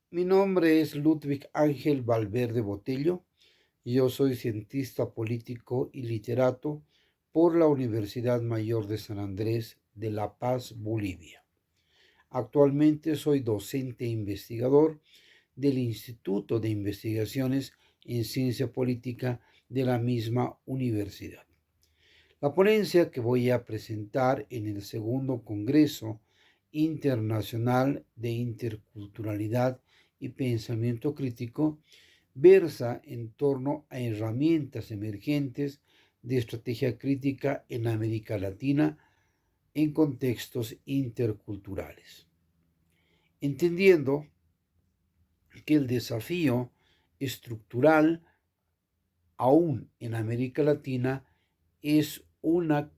Mi nombre es Ludwig Ángel Valverde Botello y yo soy cientista político y literato por la Universidad Mayor de San Andrés de La Paz, Bolivia. Actualmente soy docente e investigador del Instituto de Investigaciones en Ciencia Política de la misma universidad. La ponencia que voy a presentar en el segundo Congreso Internacional de Interculturalidad y Pensamiento Crítico versa en torno a herramientas emergentes de estrategia crítica en América Latina en contextos interculturales. Entendiendo que el desafío estructural aún en América Latina es una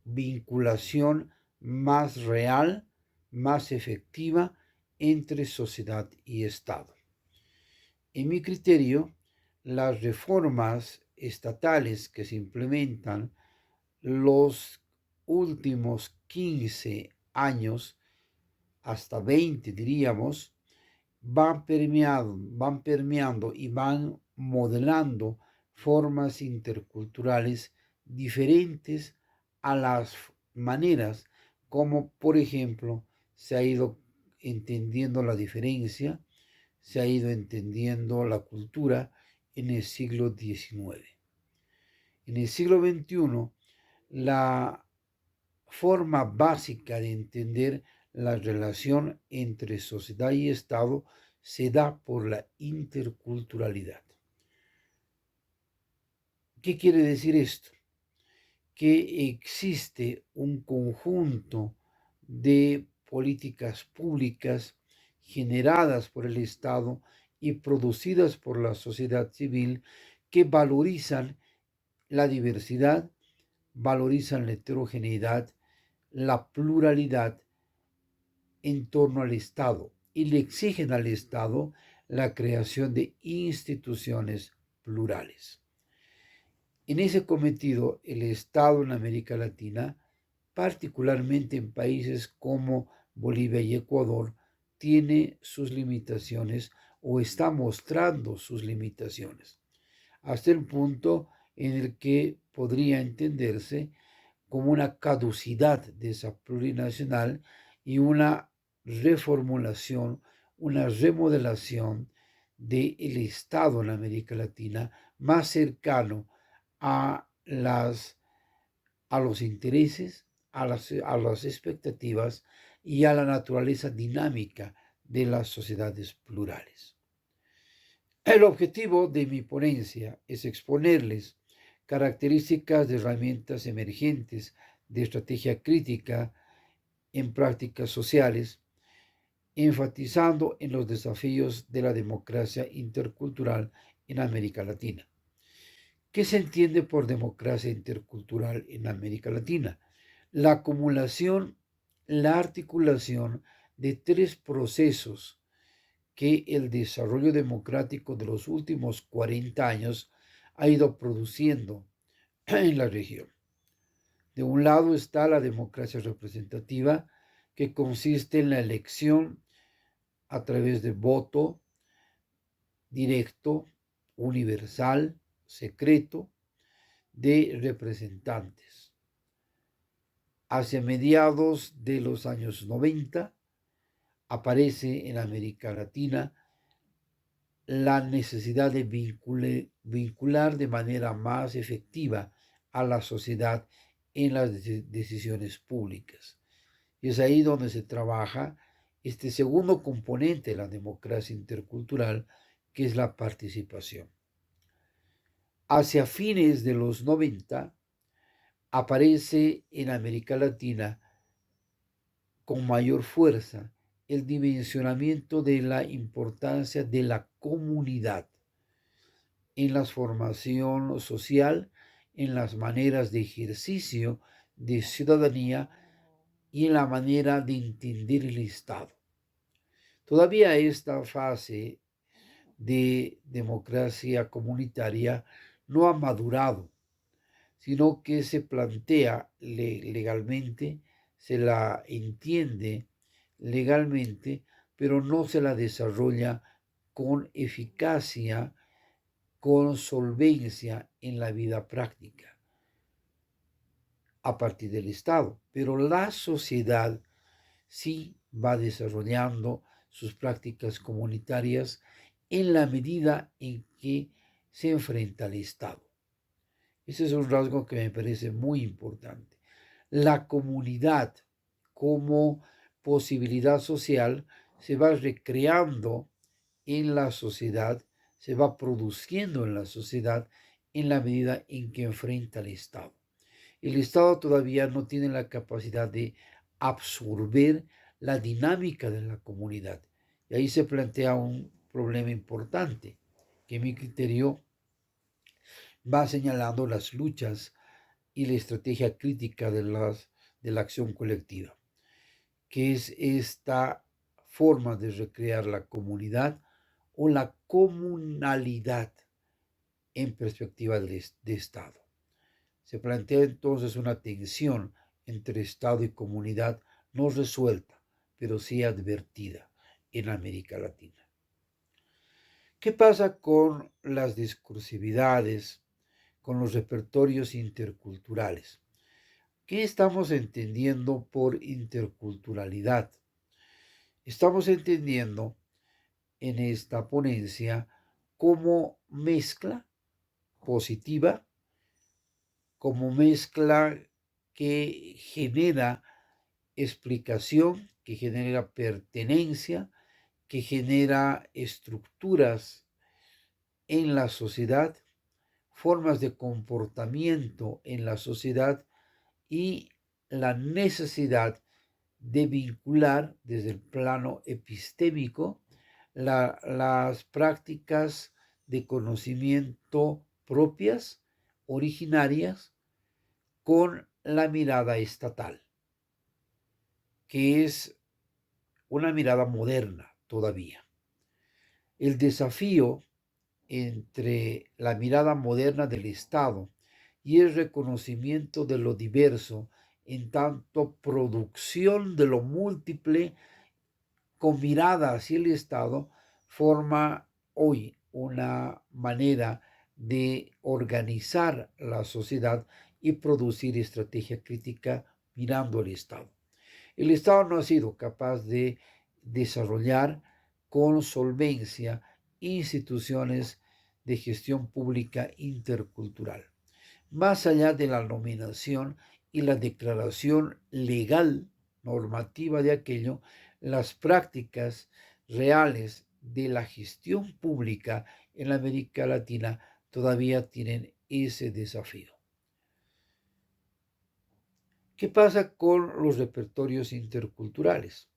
vinculación más real, más efectiva entre sociedad y Estado. En mi criterio, las reformas estatales que se implementan los últimos 15 años, hasta 20 diríamos, van permeando y van modelando formas interculturales diferentes a las maneras como, por ejemplo, se ha ido entendiendo la diferencia, se ha ido entendiendo la cultura en el siglo XIX. En el siglo XXI, la forma básica de entender la relación entre sociedad y Estado se da por la interculturalidad. ¿Qué quiere decir esto? Que existe un conjunto de políticas públicas generadas por el Estado y producidas por la sociedad civil que valorizan la diversidad, valorizan la heterogeneidad, la pluralidad en torno al Estado y le exigen al Estado la creación de instituciones plurales. En ese cometido, el Estado en América Latina, particularmente en países como Bolivia y Ecuador, tiene sus limitaciones o está mostrando sus limitaciones, hasta el punto en el que podría entenderse como una caducidad de esa plurinacional y una reformulación, una remodelación del Estado en América Latina más cercano a, a los intereses, a las expectativas y a la naturaleza dinámica de las sociedades plurales. El objetivo de mi ponencia es exponerles características de herramientas emergentes de estrategia crítica en prácticas sociales, enfatizando en los desafíos de la democracia intercultural en América Latina. ¿Qué se entiende por democracia intercultural en América Latina? La acumulación, la articulación de tres procesos que el desarrollo democrático de los últimos 40 años ha ido produciendo en la región. De un lado está la democracia representativa, que consiste en la elección a través de voto directo, universal, secreto, de representantes. Hacia mediados de los años 90 aparece en América Latina la necesidad de vincular de manera más efectiva a la sociedad en las decisiones públicas. Y es ahí donde se trabaja este segundo componente de la democracia intercultural, que es la participación. Hacia fines de los 90 aparece en América Latina con mayor fuerza el dimensionamiento de la importancia de la comunidad en la formación social, en las maneras de ejercicio de ciudadanía y en la manera de entender el Estado. Todavía esta fase de democracia comunitaria no ha madurado, sino que se plantea legalmente, se la entiende legalmente, pero no se la desarrolla con eficacia, con solvencia en la vida práctica a partir del Estado. Pero la sociedad sí va desarrollando sus prácticas comunitarias en la medida en que se enfrenta al Estado. Ese es un rasgo que me parece muy importante. La comunidad como posibilidad social se va recreando en la sociedad, se va produciendo en la sociedad en la medida en que enfrenta al Estado. El Estado todavía no tiene la capacidad de absorber la dinámica de la comunidad. Y ahí se plantea un problema importante que en mi criterio va señalando las luchas y la estrategia crítica de la acción colectiva, que es esta forma de recrear la comunidad o la comunalidad en perspectiva de Estado. Se plantea entonces una tensión entre Estado y comunidad no resuelta, pero sí advertida en América Latina. ¿Qué pasa con las discursividades, con los repertorios interculturales? ¿Qué estamos entendiendo por interculturalidad? Estamos entendiendo en esta ponencia como mezcla positiva, como mezcla que genera explicación, que genera pertenencia, que genera estructuras en la sociedad, formas de comportamiento en la sociedad y la necesidad de vincular desde el plano epistémico las prácticas de conocimiento propias, originarias, con la mirada estatal, que es una mirada moderna todavía. El desafío entre la mirada moderna del Estado y el reconocimiento de lo diverso en tanto producción de lo múltiple con mirada hacia el Estado forma hoy una manera de organizar la sociedad y producir estrategia crítica mirando al Estado. El Estado no ha sido capaz de desarrollar con solvencia instituciones de gestión pública intercultural. Más allá de la nominación y la declaración legal, normativa de aquello, las prácticas reales de la gestión pública en la América Latina todavía tienen ese desafío. ¿Qué pasa con los repertorios interculturales?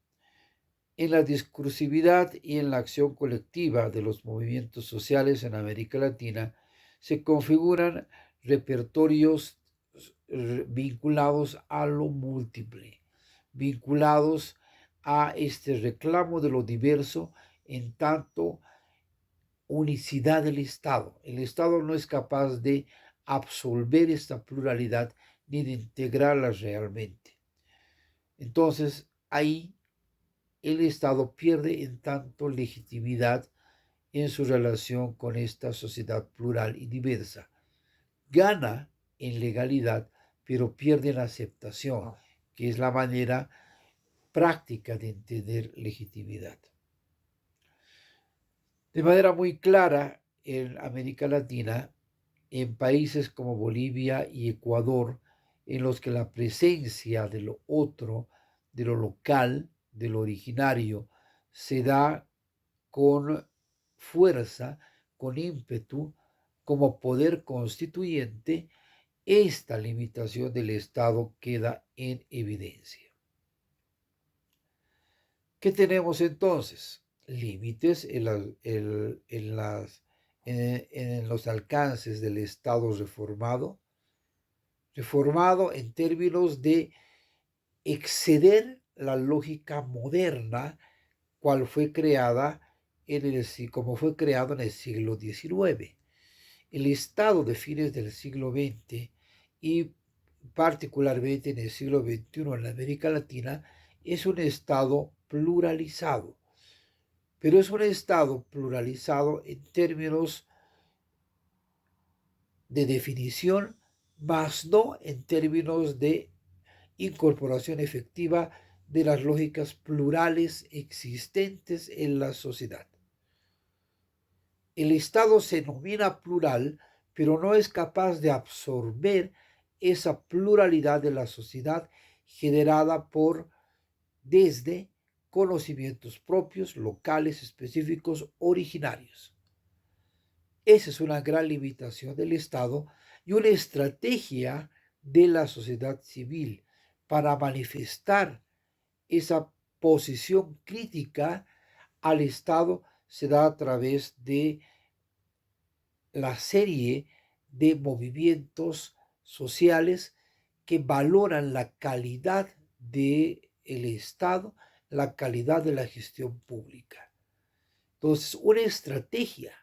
En la discursividad y en la acción colectiva de los movimientos sociales en América Latina se configuran repertorios vinculados a lo múltiple, vinculados a este reclamo de lo diverso en tanto unicidad del Estado. El Estado no es capaz de absolver esta pluralidad ni de integrarla realmente. Entonces, ahí el Estado pierde en tanto legitimidad en su relación con esta sociedad plural y diversa. Gana en legalidad, pero pierde en aceptación, que es la manera práctica de entender legitimidad. De manera muy clara, en América Latina, en países como Bolivia y Ecuador, en los que la presencia de lo otro, de lo local, de lo originario, se da con fuerza, con ímpetu, como poder constituyente, esta limitación del Estado queda en evidencia. ¿Qué tenemos entonces? Límites en los alcances del Estado reformado en términos de exceder la lógica moderna, cual fue creada como fue creado en el siglo XIX. El Estado de fines del siglo XX y particularmente en el siglo XXI en la América Latina es un Estado pluralizado. pero es un Estado pluralizado en términos de definición, más no en términos de incorporación efectiva de las lógicas plurales existentes en la sociedad. El Estado se denomina plural, pero no es capaz de absorber esa pluralidad de la sociedad generada por desde conocimientos propios, locales, específicos, originarios. Esa es una gran limitación del Estado y una estrategia de la sociedad civil para manifestar esa posición crítica al Estado se da a través de la serie de movimientos sociales que valoran la calidad del Estado, la calidad de la gestión pública. Entonces, una estrategia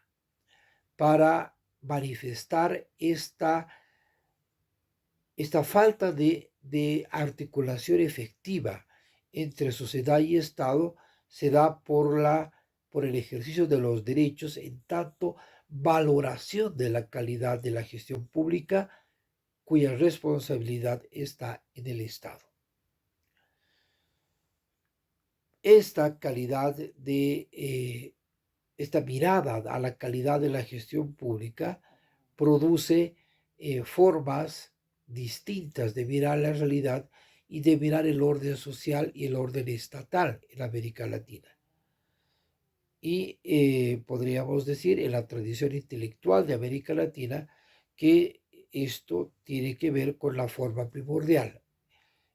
para manifestar esta falta de articulación efectiva entre sociedad y Estado se da por el ejercicio de los derechos en tanto valoración de la calidad de la gestión pública cuya responsabilidad está en el Estado. Esta calidad esta mirada a la calidad de la gestión pública produce formas distintas de mirar la realidad y de mirar el orden social y el orden estatal en América Latina. Y podríamos decir en la tradición intelectual de América Latina que esto tiene que ver con la forma primordial,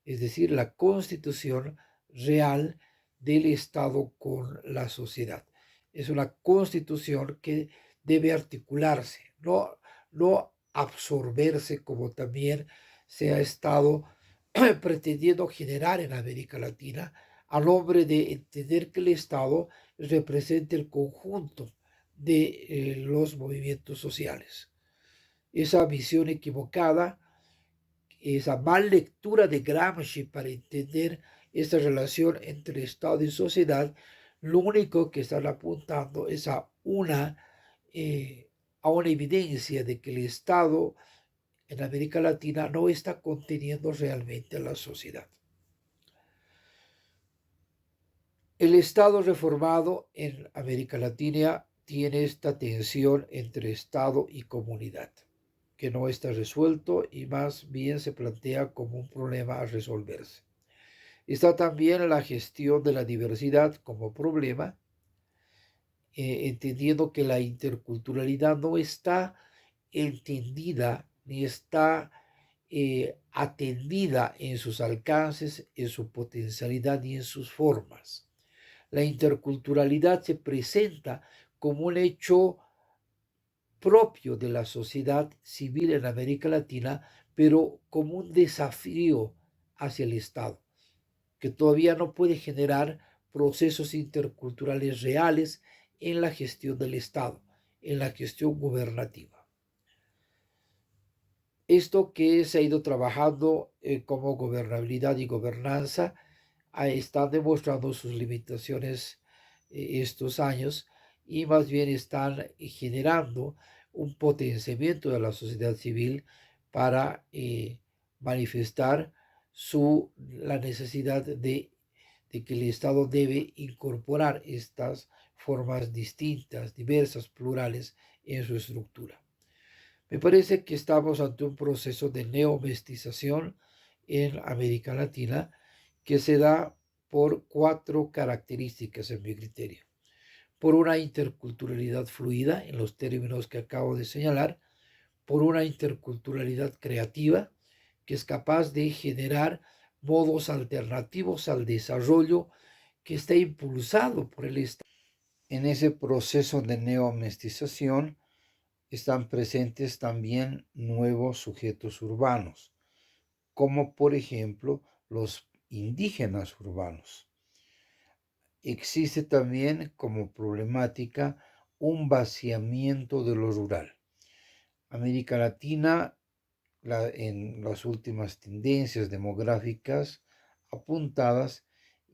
es decir, la constitución real del Estado con la sociedad. Es una constitución que debe articularse, no absorberse como también se ha estado pretendiendo generar en América Latina, al nombre de entender que el Estado representa el conjunto de los movimientos sociales. Esa visión equivocada, esa mal lectura de Gramsci para entender esta relación entre Estado y sociedad, lo único que están apuntando es a una evidencia de que el Estado en América Latina no está conteniendo realmente a la sociedad. El Estado reformado en América Latina tiene esta tensión entre Estado y comunidad, que no está resuelto y más bien se plantea como un problema a resolverse. Está también la gestión de la diversidad como problema, entendiendo que la interculturalidad no está entendida ni está atendida en sus alcances, en su potencialidad ni en sus formas. La interculturalidad se presenta como un hecho propio de la sociedad civil en América Latina, pero como un desafío hacia el Estado, que todavía no puede generar procesos interculturales reales en la gestión del Estado, en la gestión gubernativa. Esto que se ha ido trabajando como gobernabilidad y gobernanza están demostrando sus limitaciones estos años y más bien están generando un potenciamiento de la sociedad civil para manifestar la necesidad de que el Estado debe incorporar estas formas distintas, diversas, plurales en su estructura. Me parece que estamos ante un proceso de neomestización en América Latina que se da por cuatro características en mi criterio. Por una interculturalidad fluida en los términos que acabo de señalar, por una interculturalidad creativa que es capaz de generar modos alternativos al desarrollo que está impulsado por el Estado. En ese proceso de neomestización están presentes también nuevos sujetos urbanos, como por ejemplo los indígenas urbanos. Existe también como problemática un vaciamiento de lo rural. América Latina, en las últimas tendencias demográficas apuntadas,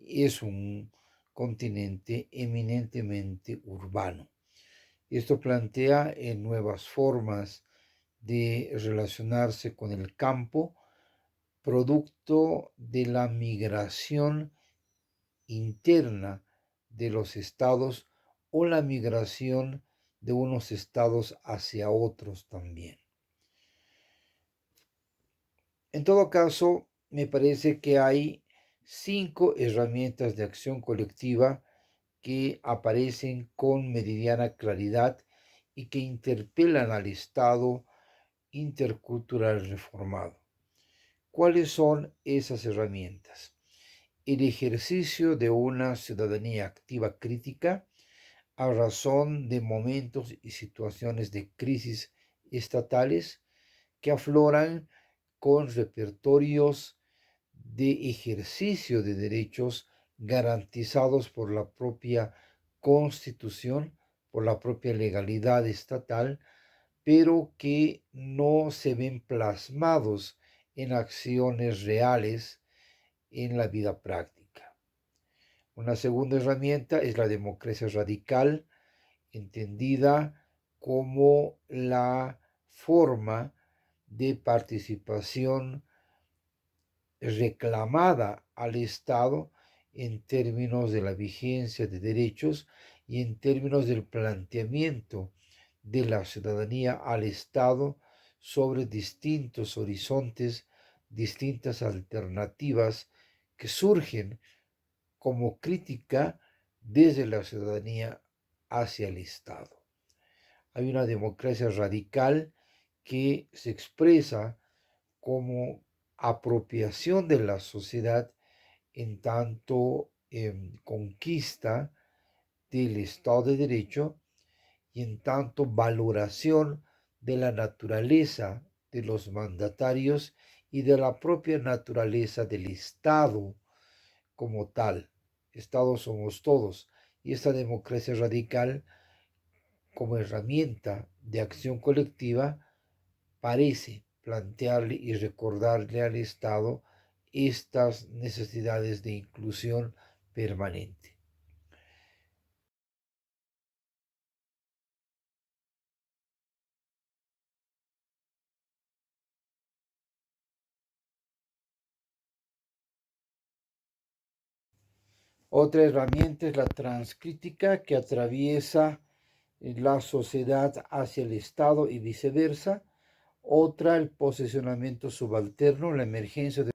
es un continente eminentemente urbano. Esto plantea nuevas formas de relacionarse con el campo, producto de la migración interna de los estados o la migración de unos estados hacia otros también. En todo caso, me parece que hay 5 herramientas de acción colectiva que aparecen con meridiana claridad y que interpelan al Estado intercultural reformado. ¿Cuáles son esas herramientas? El ejercicio de una ciudadanía activa crítica a razón de momentos y situaciones de crisis estatales que afloran con repertorios de ejercicio de derechos garantizados por la propia Constitución, por la propia legalidad estatal, pero que no se ven plasmados en acciones reales en la vida práctica. Una segunda herramienta es la democracia radical, entendida como la forma de participación reclamada al Estado en términos de la vigencia de derechos y en términos del planteamiento de la ciudadanía al Estado sobre distintos horizontes, distintas alternativas que surgen como crítica desde la ciudadanía hacia el Estado. Hay una democracia radical que se expresa como apropiación de la sociedad en tanto conquista del Estado de Derecho y en tanto valoración de la naturaleza de los mandatarios y de la propia naturaleza del Estado como tal. Estado somos todos. Y esta democracia radical, como herramienta de acción colectiva, parece plantearle y recordarle al Estado estas necesidades de inclusión permanente. Otra herramienta es la transcrítica que atraviesa la sociedad hacia el Estado y viceversa. Otra, el posicionamiento subalterno, la emergencia de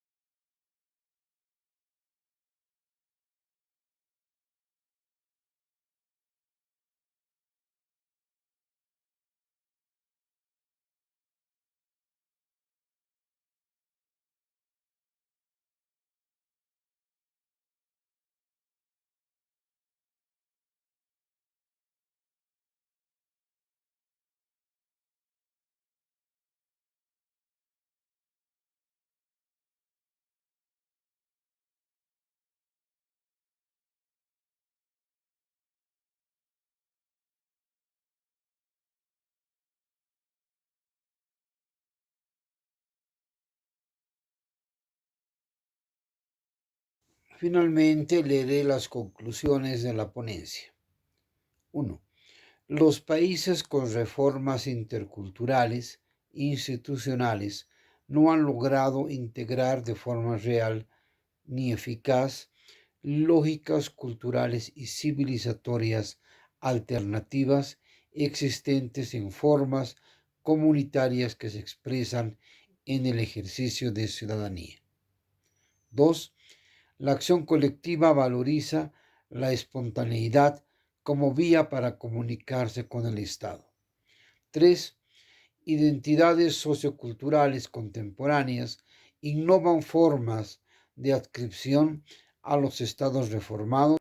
Finalmente leeré las conclusiones de la ponencia. 1. Los países con reformas interculturales e institucionales no han logrado integrar de forma real ni eficaz lógicas culturales y civilizatorias alternativas existentes en formas comunitarias que se expresan en el ejercicio de ciudadanía. 2. La acción colectiva valoriza la espontaneidad como vía para comunicarse con el Estado. 3. Identidades socioculturales contemporáneas innovan formas de adscripción a los estados reformados